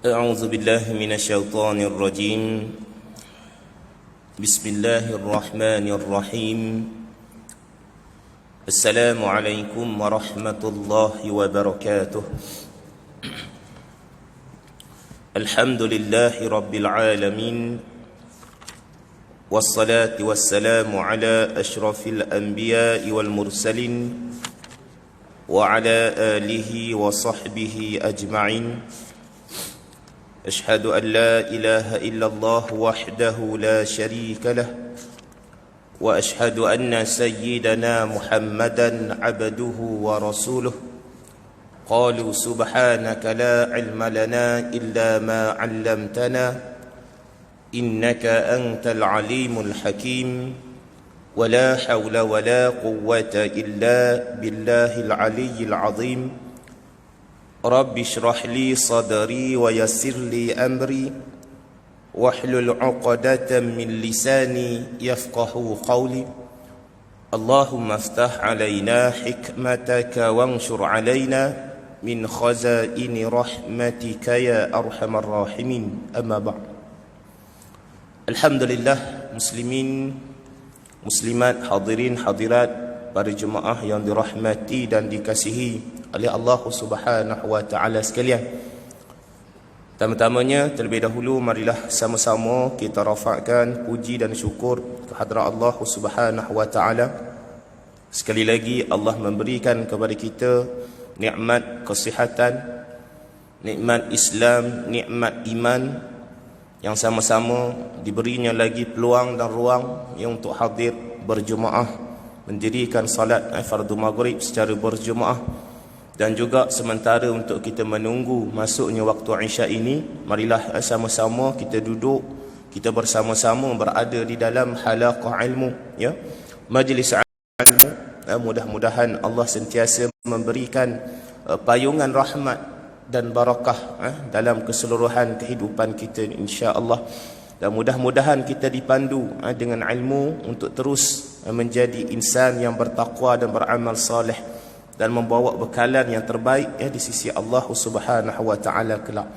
أعوذ بالله من الشيطان الرجيم. بسم الله الرحمن الرحيم. السلام عليكم ورحمة الله وبركاته. الحمد لله رب العالمين، والصلاة والسلام على أشرف الأنبياء والمرسلين وعلى آله وصحبه أجمعين. أشهد أن لا إله إلا الله وحده لا شريك له، وأشهد أن سيدنا محمدا عبده ورسوله. قالوا سبحانك لا علم لنا إلا ما علمتنا إنك أنت العليم الحكيم، ولا حول ولا قوة إلا بالله العلي العظيم. رب اشرح لي صدري ويسر لي أمري واحلل عقدة من لساني يفقه قولي. اللهم افتح علينا حكمتك وانشر علينا من خزائن رحمتك يا أرحم الراحمين. أما بعد. Alhamdulillah, muslimin, muslimat, hadirin, hadirat, para jemaah yang dirahmati dan dikasihi oleh Allah Subhanahu wa taala sekalian. Pertama-tamanya, terlebih dahulu marilah sama-sama kita rafa'kan puji dan syukur kehadrat Allah Subhanahu wa taala. Sekali lagi Allah memberikan kepada kita nikmat kesihatan, nikmat Islam, nikmat iman, yang sama-sama diberinya lagi peluang dan ruang yang untuk hadir berjemaah mendirikan salat fardu maghrib secara berjemaah. Dan juga sementara untuk kita menunggu masuknya waktu Isya ini, marilah sama-sama kita duduk, kita bersama-sama berada di dalam halaqah ilmu, ya, majlis ilmu. Mudah-mudahan Allah sentiasa memberikan payungan rahmat dan barakah dalam keseluruhan kehidupan kita, insya-Allah. Dan mudah-mudahan kita dipandu dengan ilmu untuk terus menjadi insan yang bertakwa dan beramal saleh dan membawa bekalan yang terbaik di sisi Allah Subhanahu wa taala kelak.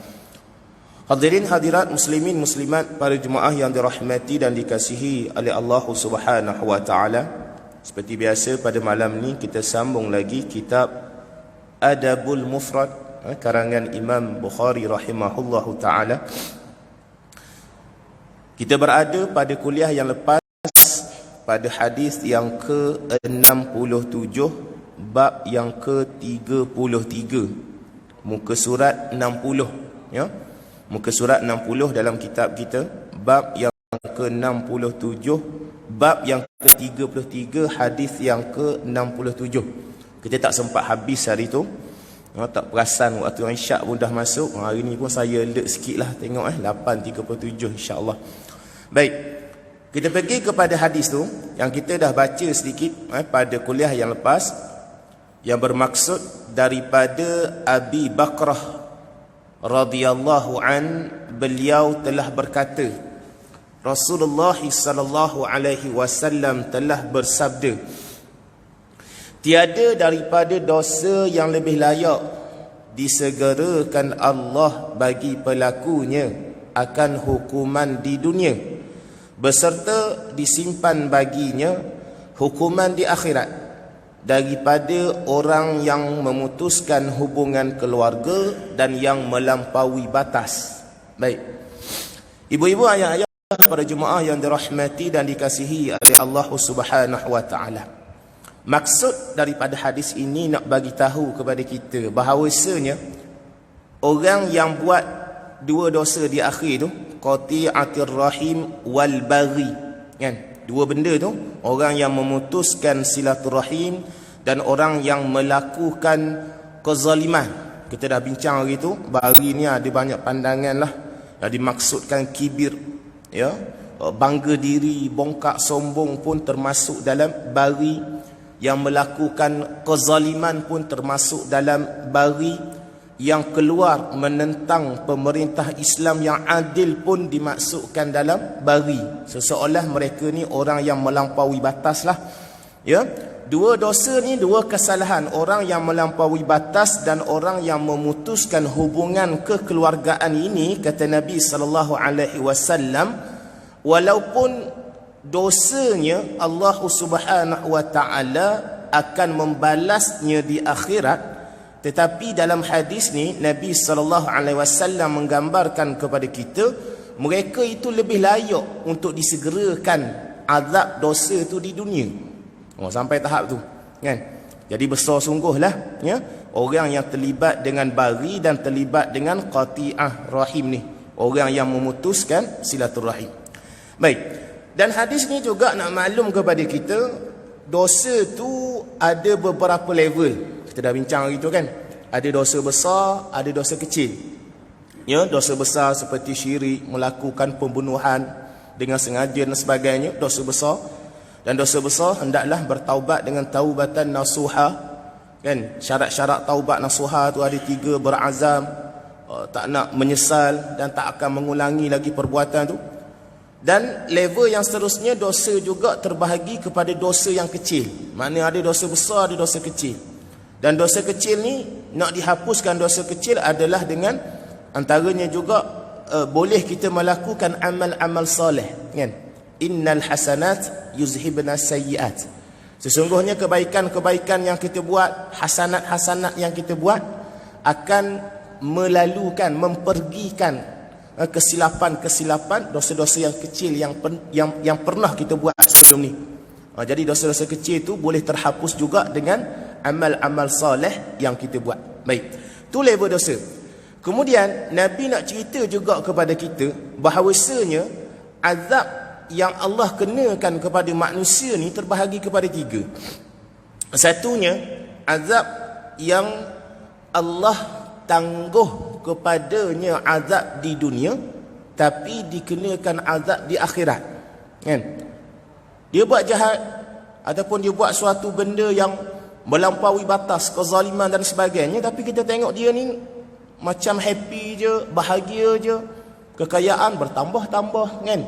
Hadirin hadirat, muslimin muslimat, para jemaah yang dirahmati dan dikasihi oleh Allah Subhanahu wa taala. Seperti biasa pada malam ni kita sambung lagi kitab Adabul Mufrad karangan Imam Bukhari rahimahullahu taala. Kita berada pada kuliah yang lepas pada hadis yang ke-67, bab yang ke-33, muka surat 60, ya. Muka surat 60 dalam kitab kita, bab yang ke-67, bab yang ke-33, hadis yang ke-67. Kita tak sempat habis hari tu. Tak perasan waktu Isyak pun dah masuk. Hari ni pun saya alert sikit lah tengok 8.37 insya-Allah. Baik, kita pergi kepada hadis tu yang kita dah baca sedikit pada kuliah yang lepas, yang bermaksud daripada Abi Bakrah radhiyallahu an, beliau telah berkata, Rasulullah sallallahu alaihi wasallam telah bersabda, tiada daripada dosa yang lebih layak disegerakan Allah bagi pelakunya akan hukuman di dunia, beserta disimpan baginya hukuman di akhirat, daripada orang yang memutuskan hubungan keluarga dan yang melampaui batas. Baik, ibu-ibu, ayah-ayah, para jemaah yang dirahmati dan dikasihi oleh Allah Subhanahu wa taala. Maksud daripada hadis ini nak bagi tahu kepada kita bahawasanya orang yang buat dua dosa di akhir tu, qati'atir rahim wal baghi, kan? Dua benda tu, orang yang memutuskan silaturahim dan orang yang melakukan kezaliman. Kita dah bincang hari tu, baghi ni ada banyak pandangan lah. Yang dimaksudkan kibir, ya, bangga diri, bongkak sombong pun termasuk dalam baghi. Yang melakukan kezaliman pun termasuk dalam baghi. Yang keluar menentang pemerintah Islam yang adil pun dimaksudkan dalam baghi. Seseolah mereka ni orang yang melampaui batas lah, ya. Dua dosa ni dua kesalahan, orang yang melampaui batas dan orang yang memutuskan hubungan kekeluargaan ini, kata Nabi sallallahu alaihi wasallam, walaupun dosanya Allah Subhanahu wa taala akan membalasnya di akhirat, tetapi dalam hadis ni Nabi sallallahu alaihi wasallam menggambarkan kepada kita mereka itu lebih layak untuk disegerakan azab dosa itu di dunia. Sampai tahap tu kan. Jadi besar sungguhlah ya orang yang terlibat dengan bari dan terlibat dengan qati'ah rahim ni, orang yang memutuskan silaturahim. Baik, dan hadis ni juga nak maklum kepada kita dosa tu ada beberapa level. Kita dah bincang gitu kan. Ada dosa besar, ada dosa kecil. Ya, dosa besar seperti syirik, melakukan pembunuhan dengan sengaja dan sebagainya, dosa besar. Dan dosa besar hendaklah bertaubat dengan taubatan nasuha. Kan? Syarat-syarat taubat nasuha tu ada 3, berazam, tak nak menyesal dan tak akan mengulangi lagi perbuatan tu. Dan level yang seterusnya, dosa juga terbahagi kepada dosa yang kecil. Mana ada dosa besar, ada dosa kecil. Dan dosa kecil ni, nak dihapuskan dosa kecil adalah dengan antaranya juga boleh kita melakukan amal-amal soleh, kan? Innal hasanat yuzhibna sayyiat. Sesungguhnya kebaikan-kebaikan yang kita buat, hasanat-hasanat yang kita buat akan melalukan, mempergikan kesilapan-kesilapan, dosa-dosa yang kecil yang pernah kita buat sebelum ni. Jadi dosa-dosa kecil itu boleh terhapus juga dengan amal-amal soleh yang kita buat. Baik, tu level dosa. Kemudian Nabi nak cerita juga kepada kita bahawasanya azab yang Allah kenakan kepada manusia ni terbahagi kepada 3. Satunya, azab yang Allah tangguh kepadanya azab di dunia, tapi dikenakan azab di akhirat. Kan? Dia buat jahat ataupun dia buat suatu benda yang melampaui batas, kezaliman dan sebagainya, tapi kita tengok dia ni macam happy je, bahagia je, kekayaan bertambah-tambah, kan?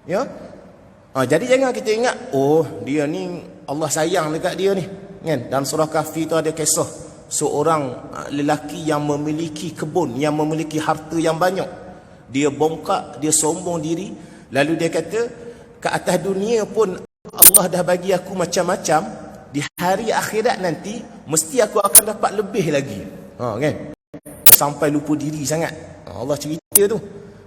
Ya. Jadi jangan kita ingat, oh dia ni Allah sayang dekat dia ni, kan? Dalam surah Kahfi tu ada kisah seorang lelaki yang memiliki kebun, yang memiliki harta yang banyak. Dia bongkak, dia sombong diri, lalu dia kata, ke atas dunia pun Allah dah bagi aku macam-macam, di hari akhirat nanti mesti aku akan dapat lebih lagi. Kan? Sampai lupa diri sangat. Allah cerita tu.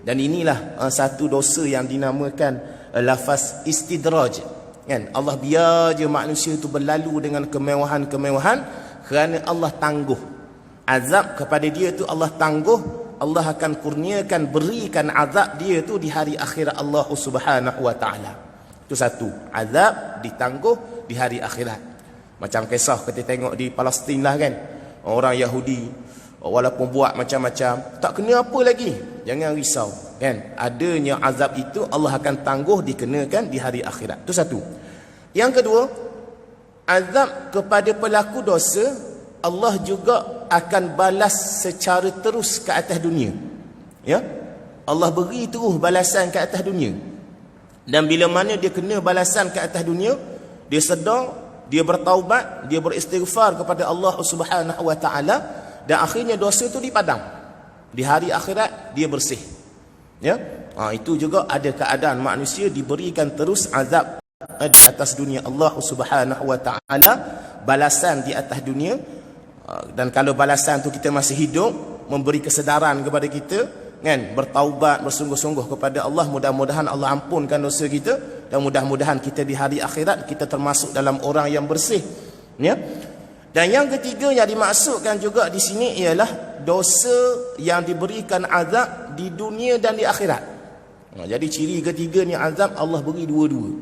Dan inilah satu dosa yang dinamakan lafaz istidraj. Kan? Allah biar je manusia itu berlalu dengan kemewahan-kemewahan kerana Allah tangguh. Azab kepada dia tu Allah tangguh. Allah akan kurniakan, berikan azab dia tu di hari akhirat Allah Subhanahu wa taala. Itu satu, azab ditangguh di hari akhirat. Macam kisah kita tengok di Palestin lah, kan. Orang Yahudi walaupun buat macam-macam, tak kena apa lagi, jangan risau, kan. Adanya azab itu Allah akan tangguh, dikenakan di hari akhirat. Itu satu. Yang kedua, azab kepada pelaku dosa Allah juga akan balas secara terus ke atas dunia. Ya, Allah beri terus balasan ke atas dunia. Dan bila mana dia kena balasan ke atas dunia, dia sedar, dia bertaubat, dia beristighfar kepada Allah Subhanahu wa taala, dan akhirnya dosa itu dipadam. Di hari akhirat dia bersih. Ya, itu juga ada keadaan manusia diberikan terus azab di atas dunia Allah Subhanahu wa taala, balasan di atas dunia. Dan kalau balasan tu kita masih hidup, memberi kesedaran kepada kita, kan, bertaubat bersungguh-sungguh kepada Allah, mudah-mudahan Allah ampunkan dosa kita, dan mudah-mudahan kita di hari akhirat kita termasuk dalam orang yang bersih. Ya. Dan yang ketiga yang dimaksudkan juga di sini ialah dosa yang diberikan azab di dunia dan di akhirat. Jadi ciri ketiga ni azab Allah beri dua-dua.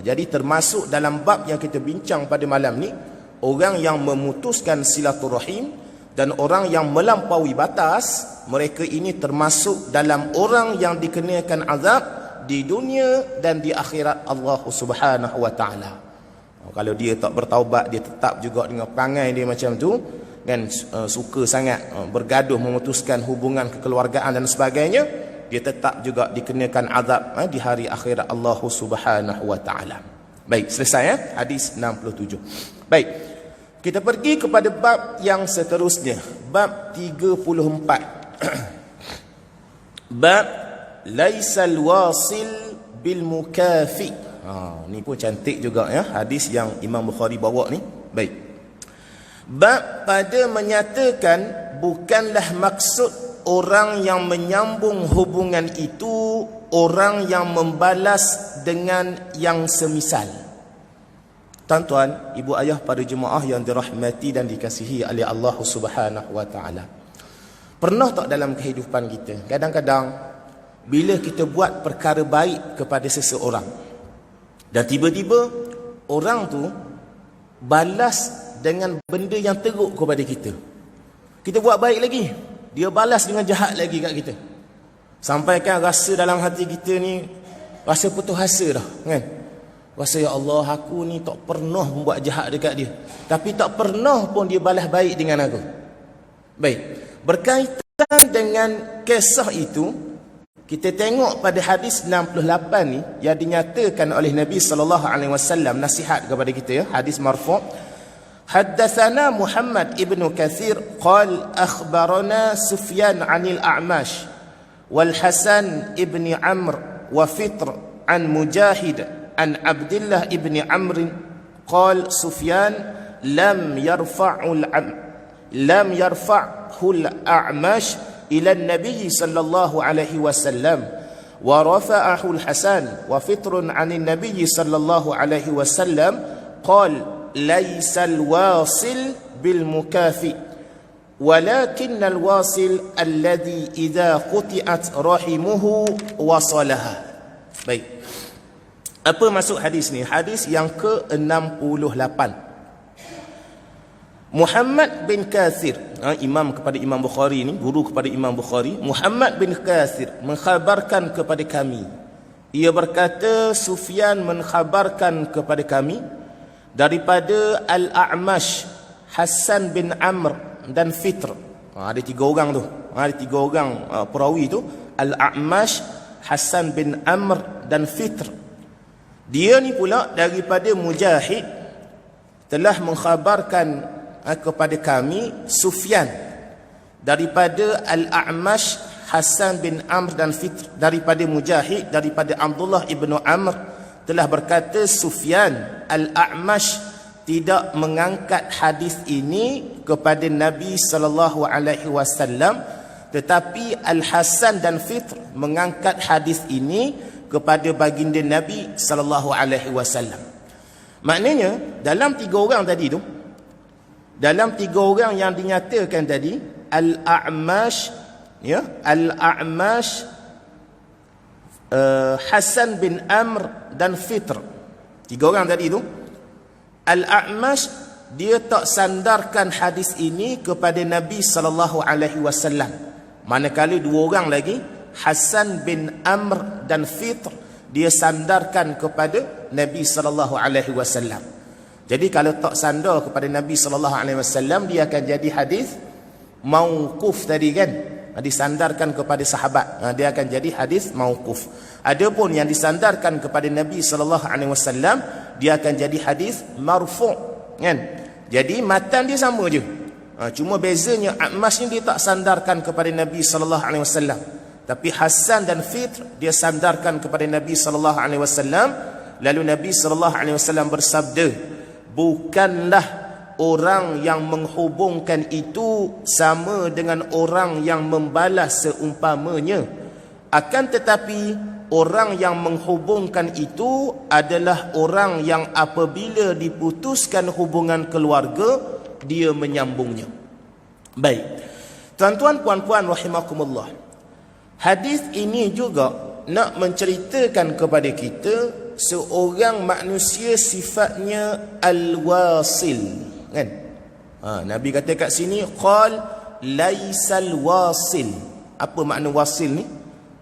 Jadi termasuk dalam bab yang kita bincang pada malam ni, orang yang memutuskan silaturahim dan orang yang melampaui batas, mereka ini termasuk dalam orang yang dikenakan azab di dunia dan di akhirat Allah Subhanahu wa taala. Kalau dia tak bertaubat, dia tetap juga dengan perangai dia macam tu, kan, suka sangat bergaduh, memutuskan hubungan kekeluargaan dan sebagainya, dia tetap juga dikenakan azab di hari akhirat Allah Subhanahu wa taala. Baik, selesai ya, hadis 67. Baik, kita pergi kepada bab yang seterusnya, bab 34. Bab laisal wasil bil mukafi. Ni pun cantik juga ya, hadis yang Imam Bukhari bawa ni. Baik, bab pada menyatakan bukanlah maksud orang yang menyambung hubungan itu orang yang membalas dengan yang semisal. Tuan-tuan, ibu ayah para jemaah yang dirahmati dan dikasihi oleh Allah Subhanahu wa taala. Pernah tak dalam kehidupan kita, kadang-kadang bila kita buat perkara baik kepada seseorang dan tiba-tiba orang tu balas dengan benda yang teruk kepada kita. Kita buat baik lagi, dia balas dengan jahat lagi kat kita. Sampai kan rasa dalam hati kita ni rasa putus asa dah, kan? Rasa ya Allah, aku ni tak pernah membuat jahat dekat dia, tapi tak pernah pun dia balas baik dengan aku. Baik, berkaitan dengan kisah itu, kita tengok pada hadis 68 ni yang dinyatakan oleh Nabi sallallahu alaihi wasallam, nasihat kepada kita ya, hadis marfu'. Haddatsana Muhammad ibn Katsir qala akhbarana Sufyan 'anil A'mash wal Hasan ibn Amr wa Fitr an Mujahid an Abdullah ibn Amr qala Sufyan lam yarfa'ul A'mash ila an-nabiy sallallahu alaihi wasallam wa rafa'ahu al-Hasan wa Fitr an an-nabiy sallallahu alaihi wasallam qala laysal wasil bil mukafi ولكن الواصل الذي إذا قطعت رحمه وصلها. Baik, apa maksud hadis ni? Hadis yang ke-68. Muhammad bin Katsir, imam kepada Imam Bukhari ni, guru kepada Imam Bukhari, Muhammad bin Katsir mengkhabarkan kepada kami. Ia berkata, Sufyan mengkhabarkan kepada kami daripada Al-A'mash, Hasan bin Amr dan Fitr. Ada tiga orang tu, ada tiga orang perawi tu, Al-A'mash, Hasan bin Amr dan Fitr. Dia ni pula daripada Mujahid telah mengkhabarkan kepada kami Sufyan daripada Al-A'mash, Hasan bin Amr dan Fitr daripada Mujahid daripada Abdullah ibnu Amr telah berkata Sufyan Al-A'mash tidak mengangkat hadis ini kepada Nabi sallallahu alaihi wasallam, tetapi Al-Hasan dan Fitr mengangkat hadis ini kepada baginda Nabi sallallahu alaihi wasallam. Maknanya dalam tiga orang tadi tu, dalam tiga orang yang dinyatakan tadi, Al-A'mash ya, Al-A'mash, Hasan bin Amr dan Fitr, tiga orang tadi tu, Al-A'mash dia tak sandarkan hadis ini kepada Nabi sallallahu alaihi wasallam. Manakala dua orang lagi, Hasan bin Amr dan Fitr, dia sandarkan kepada Nabi sallallahu alaihi wasallam. Jadi kalau tak sandar kepada Nabi sallallahu alaihi wasallam, dia akan jadi hadis mauquf tadi kan. Disandarkan kepada sahabat, dia akan jadi hadis mauquf. Adapun yang disandarkan kepada Nabi sallallahu alaihi wasallam, dia akan jadi hadis marfu', kan? Jadi matan dia sama je. Cuma bezanya A'mash ni dia tak sandarkan kepada Nabi sallallahu alaihi wasallam, tapi Hasan dan Fitr dia sandarkan kepada Nabi sallallahu alaihi wasallam. Lalu Nabi sallallahu alaihi wasallam bersabda, bukanlah orang yang menghubungkan itu sama dengan orang yang membalas seumpamanya, akan tetapi orang yang menghubungkan itu adalah orang yang apabila diputuskan hubungan keluarga, dia menyambungnya. Baik, tuan-tuan puan-puan rahimakumullah, hadis ini juga nak menceritakan kepada kita seorang manusia sifatnya al-wasil, kan? Nabi kata kat sini qal laisal wasil. Apa makna wasil ni?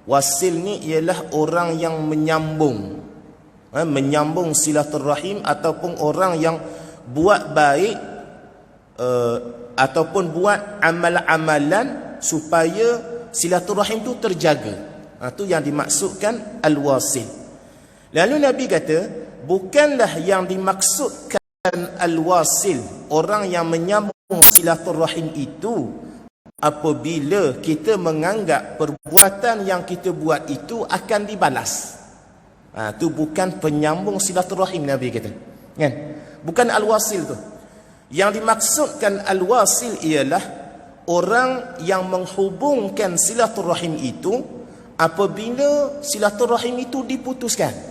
Wasil ni ialah orang yang menyambung, menyambung silaturahim, ataupun orang yang buat baik ataupun buat amal-amalan supaya silaturahim tu terjaga. Itu yang dimaksudkan al-wasil. Lalu Nabi kata, bukanlah yang dimaksudkan al-wasil, orang yang menyambung silaturahim itu, apabila kita menganggap perbuatan yang kita buat itu akan dibalas. Itu bukan penyambung silaturahim, Nabi kata. Kan? Bukan al-wasil tu. Yang dimaksudkan al-wasil ialah orang yang menghubungkan silaturahim itu apabila silaturahim itu diputuskan.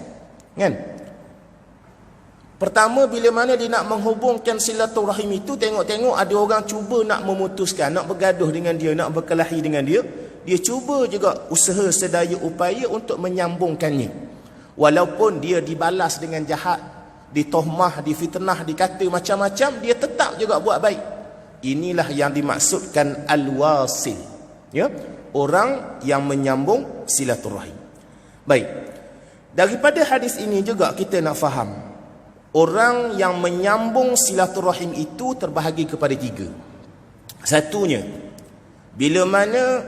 Kan? Pertama, bila mana dia nak menghubungkan silaturahim itu, tengok-tengok ada orang cuba nak memutuskan, nak bergaduh dengan dia, nak berkelahi dengan dia, dia cuba juga usaha sedaya upaya untuk menyambungkannya. Walaupun dia dibalas dengan jahat, ditohmah, difitnah, dikata macam-macam, dia tetap juga buat baik. Inilah yang dimaksudkan al-wasil. Ya? Orang yang menyambung silaturahim. Baik. Daripada hadis ini juga kita nak faham, orang yang menyambung silaturahim itu terbahagi kepada 3. Satunya, bila mana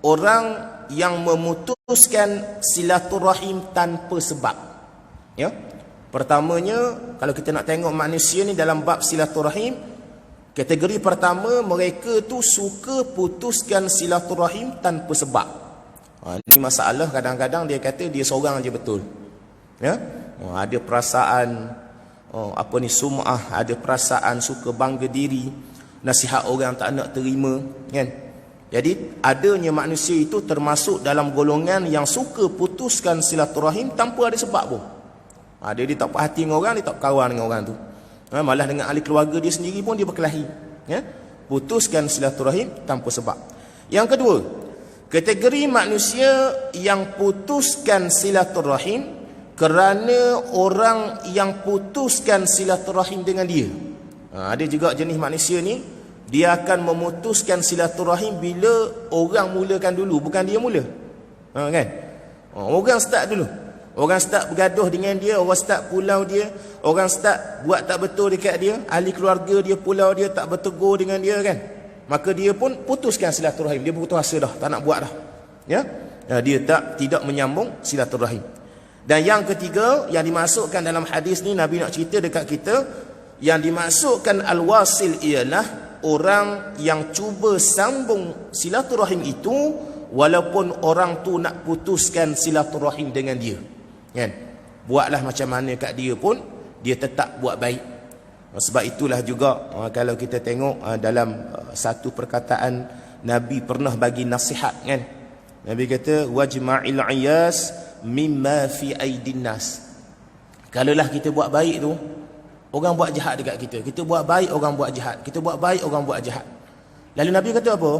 orang yang memutuskan silaturahim tanpa sebab. Ya? Pertamanya, kalau kita nak tengok manusia ni dalam bab silaturahim, kategori pertama, mereka tu suka putuskan silaturahim tanpa sebab. Ini masalah, kadang-kadang dia kata dia seorang je betul. Ya? Ada perasaan sum'ah, ada perasaan suka bangga diri, nasihat orang tak nak terima, kan? Jadi adanya manusia itu termasuk dalam golongan yang suka putuskan silaturahim tanpa ada sebab pun. Dia tak perhati dengan orang, dia tak kawan dengan orang tu. Malah dengan ahli keluarga dia sendiri pun dia berkelahi. Ya? Putuskan silaturahim tanpa sebab. Yang kedua, kategori manusia yang putuskan silaturahim kerana orang yang putuskan silaturahim dengan dia. Ada juga jenis manusia ni, dia akan memutuskan silaturahim bila orang mulakan dulu, bukan dia mula. Kan? Orang start dulu. Orang start bergaduh dengan dia, orang start pulau dia, orang start buat tak betul dekat dia, ahli keluarga dia, pulau dia tak bertegur dengan dia, kan? Maka dia pun putuskan silaturahim. Dia putus asa dah, tak nak buat dah. Ya? Dia tidak menyambung silaturahim. Dan yang ketiga, yang dimasukkan dalam hadis ni, Nabi nak cerita dekat kita, yang dimasukkan al-wasil ialah orang yang cuba sambung silaturahim itu walaupun orang tu nak putuskan silaturahim dengan dia. Kan? Buatlah macam mana kat dia pun, dia tetap buat baik. Sebab itulah juga kalau kita tengok dalam satu perkataan, Nabi pernah bagi nasihat, kan? Nabi kata, wajma'il ayas mimma fi aidin nas. Kalaulah kita buat baik tu, orang buat jahat dekat kita. Kita buat baik, orang buat jahat. Kita buat baik, orang buat jahat. Lalu Nabi kata apa?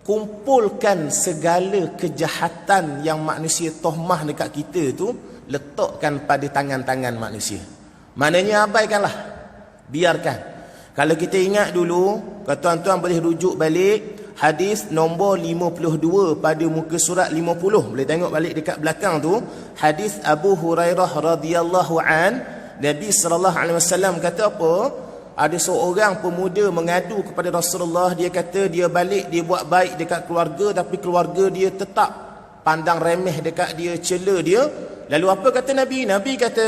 Kumpulkan segala kejahatan yang manusia tohmah dekat kita tu, letakkan pada tangan-tangan manusia. Maknanya abaikanlah, biarkan. Kalau kita ingat dulu, tuan-tuan boleh rujuk balik hadis nombor 52 pada muka surat 50. Boleh tengok balik dekat belakang tu, hadis Abu Hurairah radhiyallahu an. Nabi SAW kata apa? Ada seorang pemuda mengadu kepada Rasulullah. Dia kata dia balik, dia buat baik dekat keluarga, tapi keluarga dia tetap pandang remeh dekat dia, cela dia. Lalu apa kata Nabi? Nabi kata,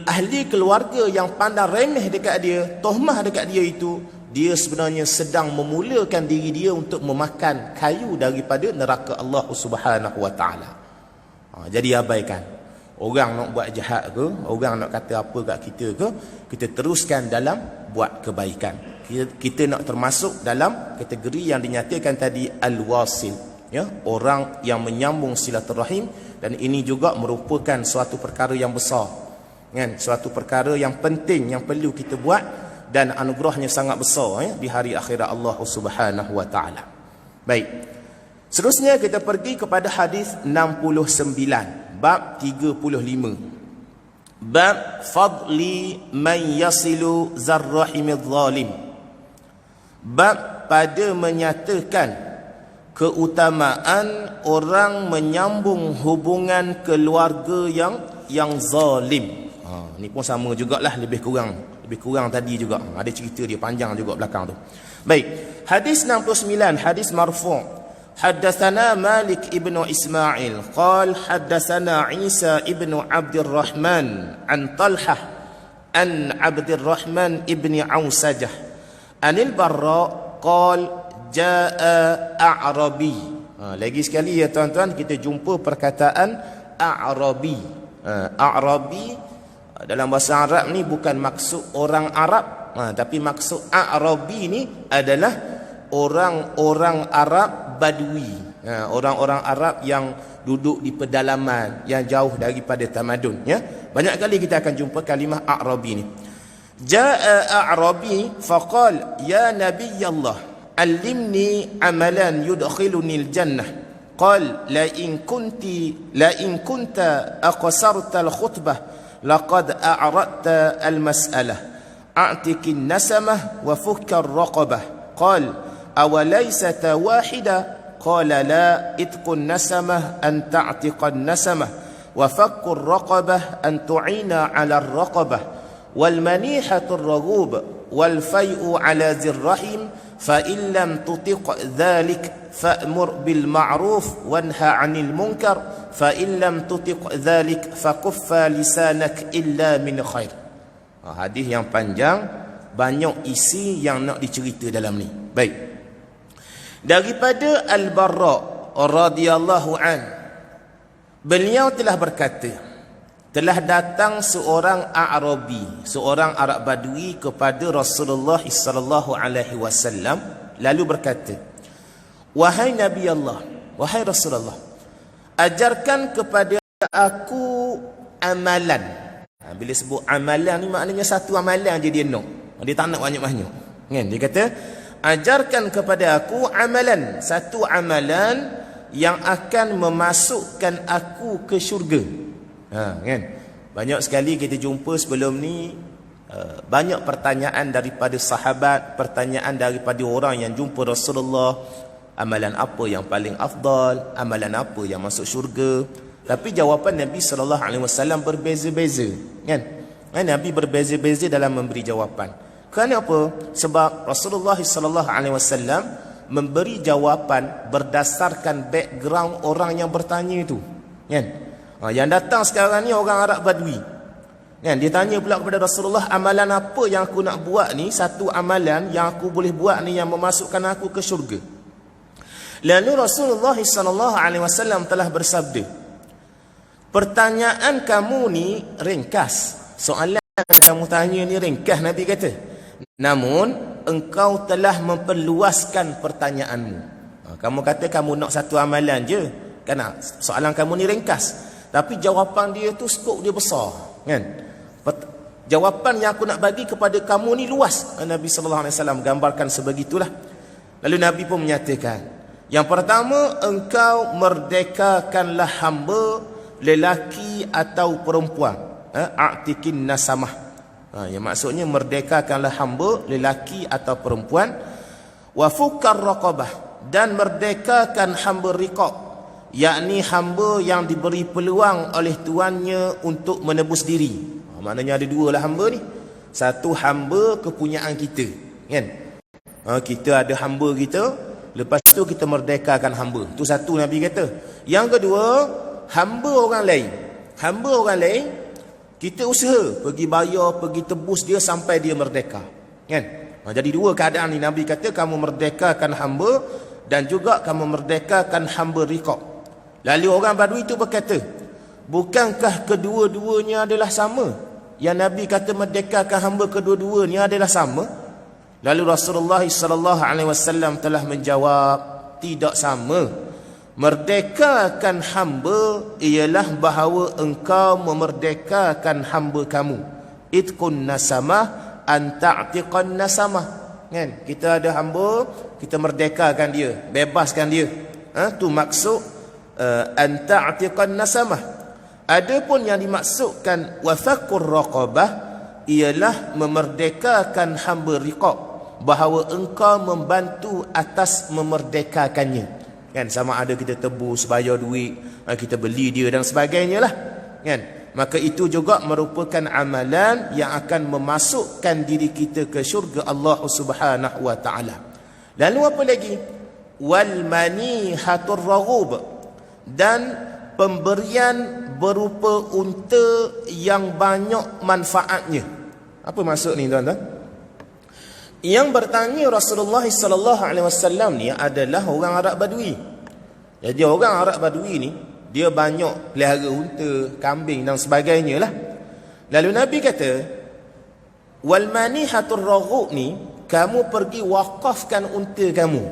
ahli keluarga yang pandang remeh dekat dia, tohmah dekat dia itu, dia sebenarnya sedang memulakan diri dia untuk memakan kayu daripada neraka Allah Subhanahu wa taala. Jadi abaikan. Orang nak buat jahat ke, orang nak kata apa kat kita ke, kita teruskan dalam buat kebaikan. Kita nak termasuk dalam kategori yang dinyatakan tadi al-wasil, ya, orang yang menyambung silaturahim. Dan ini juga merupakan suatu perkara yang besar, kan? Suatu perkara yang penting yang perlu kita buat, dan anugerahnya sangat besar, ya, di hari akhirat Allah Subhanahu wa taala. Baik. Seterusnya kita pergi kepada hadis 69. Bab 35. Bab fadli man yasilu zarrahimidh zalim. Bab pada menyatakan keutamaan orang menyambung hubungan keluarga yang zalim. Ni pun sama jugalah, lebih kurang tadi juga. Ada cerita dia panjang juga belakang tu. Baik, hadis 69, hadis marfu'. حدثنا مالك ابن إسماعيل قال حدثنا عيسى ابن عبد الرحمن عن طلحة عن عبد الرحمن ابن عوسجة عن البراء قال جاء أعرابي. Lagi sekali ya tuan-tuan, kita jumpa perkataan A'rabi. A'rabi dalam bahasa Arab ni bukan maksud orang Arab, tapi maksud A'rabi ni adalah orang-orang Arab Badui, orang-orang Arab yang duduk di pedalaman, yang jauh daripada tamadun, ya. Banyak kali kita akan jumpa kalimah A'rabi ni. Jaa A'rabi faqal ya Nabi Allah allimni amalan yudkhiluni al-jannah. Qal la in kunta aqsarta al-khutbah laqad a'radta al-mas'alah a'tiki an-nasamah wa fukka ar-raqabah. Qal أوليست واحدة قال لا إتق النسمة أن تعتق النسمة وفك الرقبة أن تعين على الرقبة والمنيحة الرغوب والفيء على ذي الرحم فإن لم تطق ذلك فأمر بالمعروف وانهى عن المنكر فإن لم تطق ذلك فكف لسانك إلا من خير. Hadis yang panjang, banyak isi yang nak dicerita dalam ni. Baik. Daripada Al-Barra radhiyallahu an, beliau telah berkata, telah datang seorang A'rabi, seorang Arab Badui kepada Rasulullah sallallahu alaihi wasallam, lalu berkata, wahai Nabi Allah, wahai Rasulullah, ajarkan kepada aku amalan. Bila sebut amalan ni maknanya satu amalan je dia nak. Dia tak nak banyak-banyak. Kan? Dia kata, ajarkan kepada aku amalan, satu amalan yang akan memasukkan aku ke syurga. Kan? Banyak sekali kita jumpa sebelum ni, banyak pertanyaan daripada sahabat, pertanyaan daripada orang yang jumpa Rasulullah, amalan apa yang paling afdal, amalan apa yang masuk syurga. Tapi jawapan Nabi SAW berbeza-beza. Kan? Nabi berbeza-beza dalam memberi jawapan. Kerana apa? Sebab Rasulullah SAW memberi jawapan berdasarkan background orang yang bertanya itu. Kan? Yang datang sekarang ni orang Arab Badui. Kan? Dia tanya pula kepada Rasulullah, amalan apa yang aku nak buat ni, satu amalan yang aku boleh buat ni yang memasukkan aku ke syurga. Lalu Rasulullah SAW telah bersabda, pertanyaan kamu ni ringkas. Soalan kamu tanya ni ringkas, Nabi kata. Namun engkau telah memperluaskan pertanyaanmu. Kamu kata kamu nak satu amalan je, kan? Soalan kamu ni ringkas, tapi jawapan dia tu skop dia besar, kan? Jawapan yang aku nak bagi kepada kamu ni luas. Nabi SAW gambarkan sebegitulah. Lalu Nabi pun menyatakan, yang pertama, engkau merdekakanlah hamba, lelaki atau perempuan. A'tikin nasamah. Yang maksudnya merdekakanlah hamba, lelaki atau perempuan. Wa fukkar raqabah, dan merdekakan hamba riqab, yakni hamba yang diberi peluang oleh tuannya untuk menebus diri. Maknanya ada dua lah hamba ni. Satu hamba kepunyaan kita, kan? Kita ada hamba kita, lepas tu kita merdekakan hamba. Tu satu Nabi kata. Yang kedua, hamba orang lain. Hamba orang lain, kita usaha pergi bayar, pergi tebus dia sampai dia merdeka, kan? Jadi dua keadaan ni. Nabi kata kamu merdekakan hamba dan juga kamu merdekakan hamba riqab. Lalu orang Badui itu berkata, bukankah kedua-duanya adalah sama? Yang Nabi kata merdekakan hamba, kedua-duanya adalah sama? Lalu Rasulullah SAW telah menjawab, tidak sama. Merdekakan hamba ialah bahawa engkau memerdekakan hamba kamu. Itqun nasamah an ta'tiqan nasamah. Kan? Kita ada hamba, kita merdekakan dia, bebaskan dia. Tu maksud an ta'tiqan nasamah. Adapun yang dimaksudkan wafaqur raqabah ialah memerdekakan hamba riqab, bahawa engkau membantu atas memerdekakannya. Kan, sama ada kita tebus, bayar duit, kita beli dia dan sebagainya lah, kan? Maka itu juga merupakan amalan yang akan memasukkan diri kita ke syurga Allah Subhanahu wa taala. Lalu apa lagi? wal manihatur raghub, dan pemberian berupa unta yang banyak manfaatnya. Apa maksud ni tuan-tuan? Yang bertanya Rasulullah sallallahu alaihi wasallam ni adalah orang Arab Badui. Jadi orang Arab Badui ni dia banyak pelihara unta, kambing dan sebagainya lah. Lalu Nabi kata, wal manihatur raghub ni, kamu pergi wakafkan unta kamu.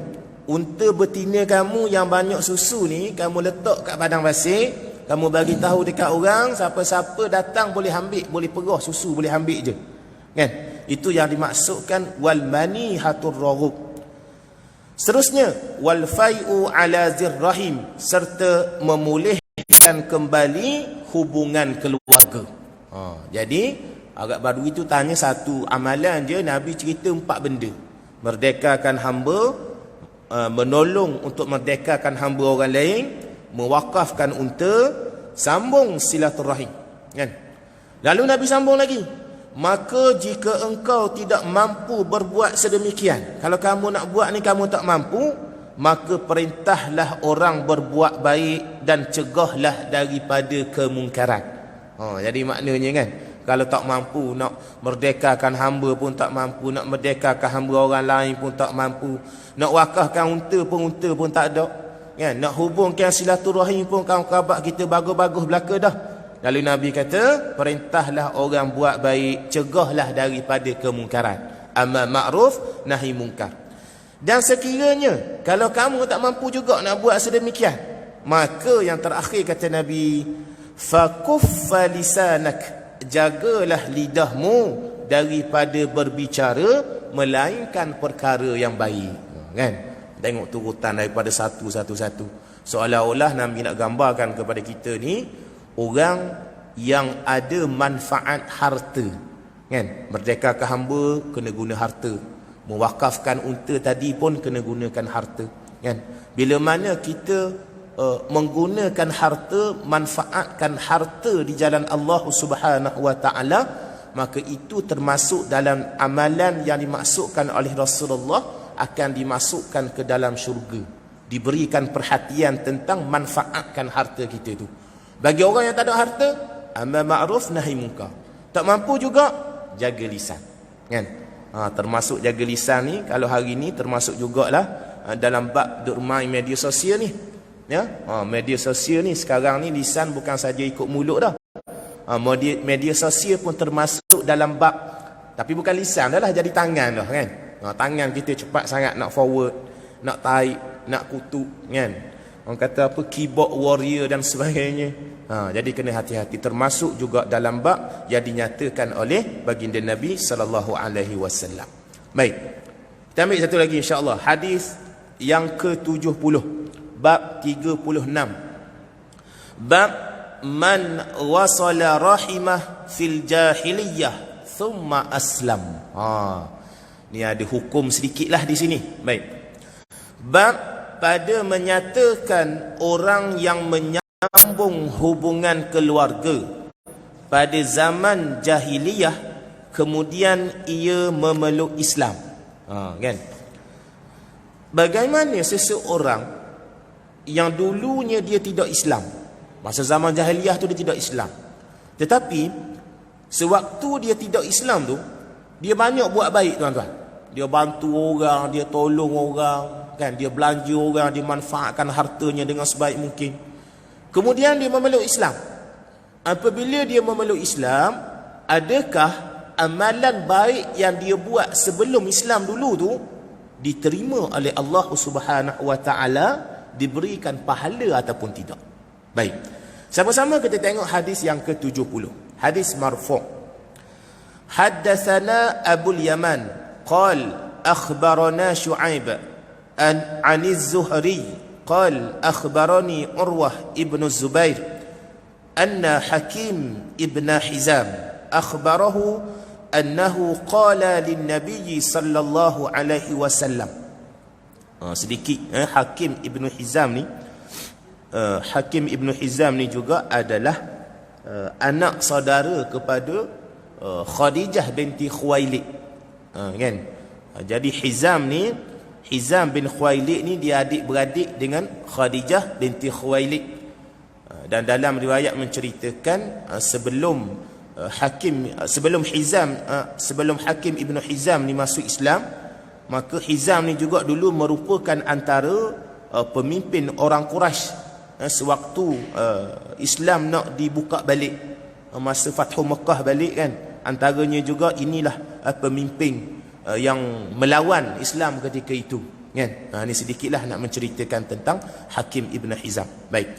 Unta betina kamu yang banyak susu ni kamu letak kat padang pasir, kamu bagi tahu dekat orang, siapa-siapa datang boleh ambil, boleh perah susu, boleh ambil je. Kan? Itu yang dimaksudkan wal manihatur raghub. Seterusnya, wal fai'u ala zirrahim, serta memulihkan kembali hubungan keluarga. Jadi Arab Badui itu tanya satu amalan je, Nabi cerita 4 benda. Merdekakan hamba, menolong untuk merdekakan hamba orang lain, mewakafkan unta, sambung silaturahim. Kan? Lalu Nabi sambung lagi, maka jika engkau tidak mampu berbuat sedemikian, kalau kamu nak buat ni kamu tak mampu, maka perintahlah orang berbuat baik dan cegahlah daripada kemungkaran. Jadi maknanya kan, kalau tak mampu nak merdekakan hamba pun tak mampu, nak merdekakan hamba orang lain pun tak mampu, nak wakafkan unta pun tak ada, kan? Nak hubungkan silaturahim pun kawan-kawan kita bagus-bagus belaka dah. Lalu Nabi kata, perintahlah orang buat baik, cegahlah daripada kemungkaran. Amar ma'ruf, nahi mungkar. Dan sekiranya kalau kamu tak mampu juga nak buat sedemikian, maka yang terakhir kata Nabi, fakuffa lisanak, jagalah lidahmu daripada berbicara melainkan perkara yang baik. Kan? Tengok turutan daripada satu. Seolah-olah Nabi nak gambarkan kepada kita ni orang yang ada manfaat harta. Kan? Merdekakan hamba kena guna harta. Mewakafkan unta tadi pun kena gunakan harta. Kan? Bila mana kita menggunakan harta, manfaatkan harta di jalan Allah Subhanahu wa taala, maka itu termasuk dalam amalan yang dimaksudkan oleh Rasulullah akan dimasukkan ke dalam syurga. Diberikan perhatian tentang manfaatkan harta kita itu. Bagi orang yang tak ada harta, amar ma'ruf nahi munkar. Tak mampu juga, jaga lisan. Kan? Termasuk jaga lisan ni, kalau hari ni termasuk jugalah dalam bab duk main media sosial ni. Ya, media sosial ni sekarang ni lisan bukan saja ikut mulut dah. Media sosial pun termasuk dalam bab, tapi bukan lisan dah lah, jadi tangan dah kan. Tangan kita cepat sangat nak forward, nak type, nak kutuk kan. Orang kata apa, keyboard warrior dan sebagainya. Jadi kena hati-hati, termasuk juga dalam bab yang dinyatakan oleh baginda Nabi sallallahu alaihi wasallam. Baik. Kita ambil satu lagi insya-Allah, hadis yang ke-70. Bab 36. Bab man wasala rahimah fil jahiliyah thumma aslam. Ni ada hukum sedikitlah di sini. Baik. Bab pada menyatakan orang yang menyambung hubungan keluarga pada zaman jahiliyah kemudian ia memeluk Islam. Kan? Bagaimana seseorang yang dulunya dia tidak Islam, masa zaman jahiliyah tu dia tidak Islam, tetapi sewaktu dia tidak Islam tu dia banyak buat baik tuan-tuan. Dia bantu orang, dia tolong orang, kan? Dia belanja orang, dia manfaatkan hartanya dengan sebaik mungkin. Kemudian dia memeluk Islam. Apabila dia memeluk Islam, adakah amalan baik yang dia buat sebelum Islam dulu tu diterima oleh Allah Subhanahu wa taala, diberikan pahala ataupun tidak? Baik. Sama-sama kita tengok hadis yang ke-70. Hadis marfu'. Haddatsana Abu Yaman qal akhbarana Shu'aib an az-Zuhri qal akhbarani Urwah ibn Zubair anna Hakim ibn Hizam akhbarahu annahu qala lin-nabiy sallallahu alaihi wasallam. Sedikit Hakim ibn Hizam ni, Hakim ibn Hizam ni juga adalah anak saudara kepada Khadijah binti Khuwailid. Kan? Jadi Hizam ni Hizam bin Khuwailid ni dia adik-beradik dengan Khadijah binti Khuwailid. Dan dalam riwayat menceritakan sebelum Hakim Ibnu Hizam ni masuk Islam, maka Hizam ni juga dulu merupakan antara pemimpin orang Quraisy sewaktu Islam nak dibuka balik, masa Fathu Mekah balik kan. Antaranya juga inilah pemimpin yang melawan Islam ketika itu kan. Ini sedikitlah nak menceritakan tentang Hakim Ibn Hizam. Baik.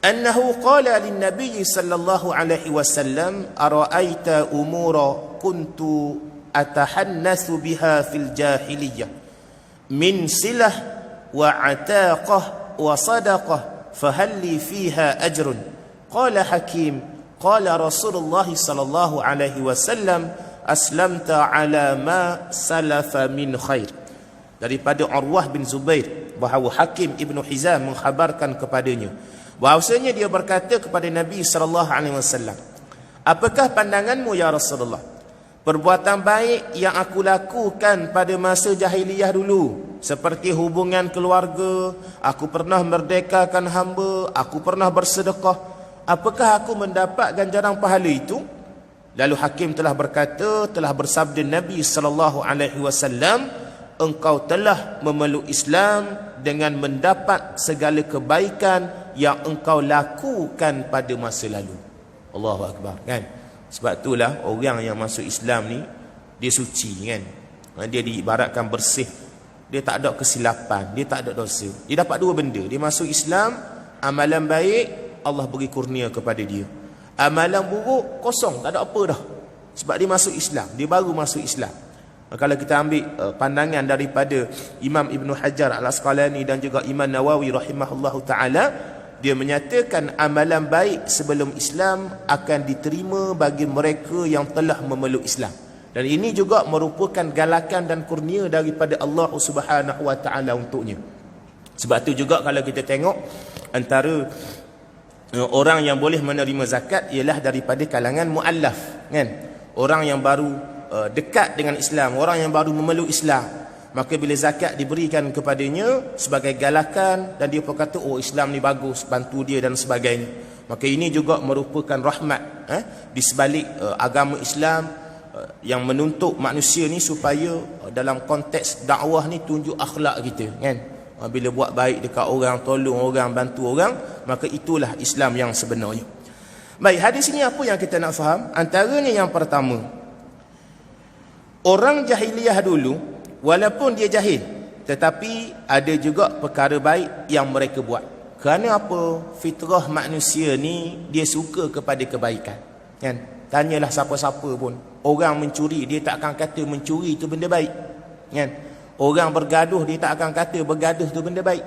Annahu qala lin Nabi sallallahu alaihi wasallam ara'aita umura kuntu atahannathu biha fil jahiliyah min silah wa ataqah wa sadaqah fahal li fiha ajrun. Qala Hakim qala Rasulullah sallallahu alaihi wasallam aslamta ala ma salafa min khair. Daripada Urwah bin Zubair bahawa Hakim Ibn Hizam mengkhabarkan kepadanya bahawasanya dia berkata kepada Nabi sallallahu alaihi wasallam, apakah pandanganmu ya Rasulullah, perbuatan baik yang aku lakukan pada masa jahiliyah dulu, seperti hubungan keluarga, aku pernah merdekakan hamba, aku pernah bersedekah, apakah aku mendapat ganjaran pahala itu? Lalu Hakim telah berkata, telah bersabda Nabi sallallahu alaihi wasallam, engkau telah memeluk Islam dengan mendapat segala kebaikan yang engkau lakukan pada masa lalu. Allahu akbar kan. Sebab itulah orang yang masuk Islam ni dia suci kan. Dia diibaratkan bersih. Dia tak ada kesilapan, dia tak ada dosa. Dia dapat dua benda. Dia masuk Islam, amalan baik Allah beri kurnia kepada dia. Amalan buruk kosong, tak ada apa dah. Sebab dia masuk Islam, dia baru masuk Islam. Kalau kita ambil pandangan daripada Imam Ibn Hajar Al-Asqalani dan juga Imam Nawawi rahimahullahu ta'ala, dia menyatakan amalan baik sebelum Islam akan diterima bagi mereka yang telah memeluk Islam. Dan ini juga merupakan galakan dan kurnia daripada Allah Subhanahu wa ta'ala untuknya. Sebab tu juga kalau kita tengok antara orang yang boleh menerima zakat ialah daripada kalangan muallaf kan. Orang yang baru dekat dengan Islam, orang yang baru memeluk Islam, maka bila zakat diberikan kepadanya sebagai galakan dan dia pun kata oh Islam ni bagus, bantu dia dan sebagainya, maka ini juga merupakan rahmat di sebalik agama Islam yang menuntut manusia ni supaya dalam konteks dakwah ni tunjuk akhlak kita kan. Bila buat baik dekat orang, tolong orang, bantu orang, maka itulah Islam yang sebenarnya. Baik, hadis ini apa yang kita nak faham? Antaranya yang pertama, orang jahiliyah dulu walaupun dia jahil, tetapi ada juga perkara baik yang mereka buat. Kerana apa? Fitrah manusia ni dia suka kepada kebaikan kan. Tanyalah siapa-siapa pun, orang mencuri dia tak akan kata mencuri itu benda baik kan. Orang bergaduh dia tak akan kata bergaduh tu benda baik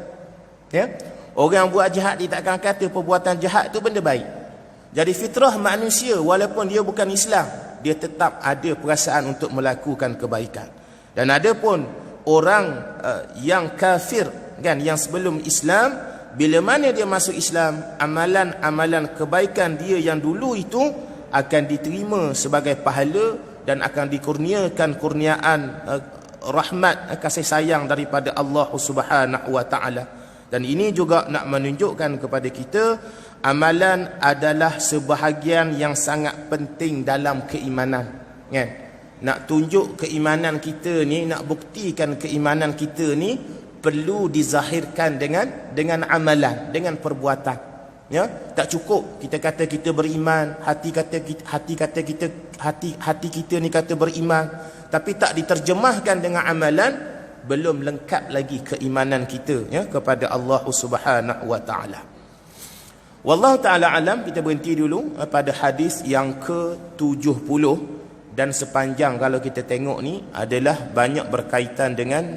ya. Orang buat jahat dia tak akan kata perbuatan jahat tu benda baik. Jadi fitrah manusia walaupun dia bukan Islam, dia tetap ada perasaan untuk melakukan kebaikan. Dan ada pun orang yang kafir kan, yang sebelum Islam, bila mana dia masuk Islam, amalan-amalan kebaikan dia yang dulu itu akan diterima sebagai pahala dan akan dikurniakan kurniaan rahmat, kasih sayang daripada Allah Subhanahu wa ta'ala. Dan ini juga nak menunjukkan kepada kita amalan adalah sebahagian yang sangat penting dalam keimanan kan. Nak tunjuk keimanan kita ni, nak buktikan keimanan kita ni perlu dizahirkan dengan amalan, dengan perbuatan ya. Tak cukup kita kata kita beriman, hati kita ni kata beriman, tapi tak diterjemahkan dengan amalan, belum lengkap lagi keimanan kita ya kepada Allah Subhanahu wa ta'ala. Wallahu ta'ala alam. Kita berhenti dulu pada hadis yang ke-70, dan sepanjang kalau kita tengok ni adalah banyak berkaitan dengan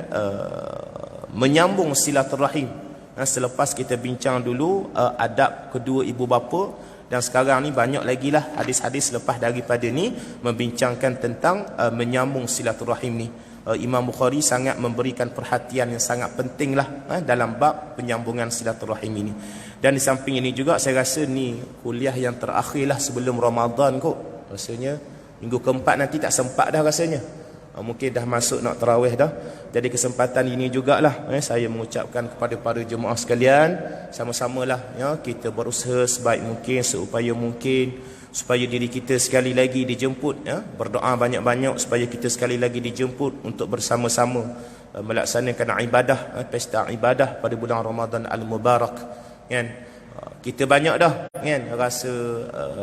menyambung silaturahim. Selepas kita bincang dulu adab kedua ibu bapa, dan sekarang ni banyak lagi lah hadis-hadis lepas daripada ni membincangkan tentang menyambung silaturahim ni. Imam Bukhari sangat memberikan perhatian yang sangat penting lah dalam bab penyambungan silaturahim ini. Dan di samping ini juga saya rasa ni kuliah yang terakhir lah sebelum Ramadan kot. Rasanya minggu keempat nanti tak sempat dah rasanya. Mungkin dah masuk nak tarawih dah. Jadi kesempatan ini jugalah saya mengucapkan kepada para jemaah sekalian, sama-samalah kita berusaha sebaik mungkin, seupaya mungkin, supaya diri kita sekali lagi dijemput, berdoa banyak-banyak supaya kita sekali lagi dijemput untuk bersama-sama melaksanakan ibadah, pesta ibadah pada bulan Ramadan Al-Mubarak, kan. Kita banyak dah kan rasa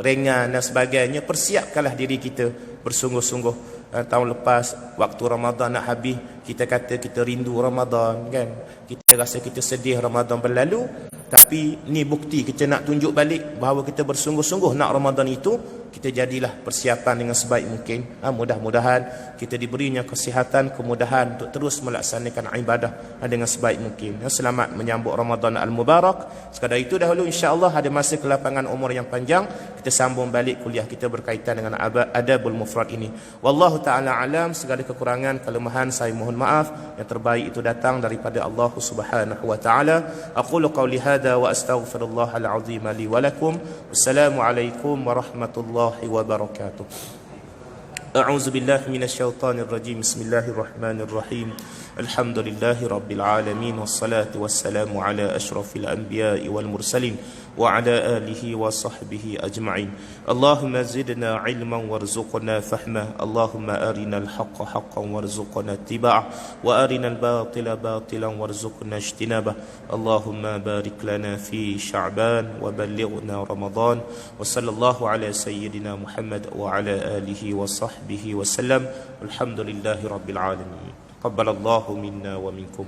ringan dan sebagainya. Persiapkanlah diri kita bersungguh-sungguh. Tahun lepas waktu Ramadan nak habis, kita kata kita rindu Ramadan, kan. Kita rasa kita sedih Ramadan berlalu. Tapi ni bukti kita nak tunjuk balik bahawa kita bersungguh-sungguh nak Ramadan itu. Kita jadilah persiapan dengan sebaik mungkin. Mudah-mudahan kita diberinya kesihatan, kemudahan untuk terus melaksanakan ibadah dengan sebaik mungkin. Selamat menyambut Ramadan Al-Mubarak. Sekadar itu dahulu, insya-Allah ada masa kelapangan umur yang panjang, kita sambung balik kuliah kita berkaitan dengan Adabul Mufrad ini. Wallahu taala alam. Segala kekurangan, kelemahan saya mohon maaf. Yang terbaik itu datang daripada Allah Subhanahu wa taala. Aqulu qawli hadza wa astaghfirullahal azim li wa lakum. Wassalamualaikum warahmatullahi wabarakatuh. A'udzu billahi minasyaitonir rajim. Bismillahirrahmanirrahim. Alhamdulillahi rabbil alamin, wassalatu wassalamu ala asyrafil anbiya'i wal mursalin wa ala alihi wa sahbihi ajma'in. Allahumma zidna ilman warzuqna fahma. Allahumma arinal haqqa haqqan warzuqna ittiba'ah wa arinal batila batilan warzuqna ijtinabah. Allahumma barik lana fi Sya'ban wa ballighna Ramadan. Wa sallallahu ala sayyidina Muhammad wa ala alihi wa sahbihi wa sallam. Alhamdulillahi rabbil alamin. Qabbalallahu minna wa minkum.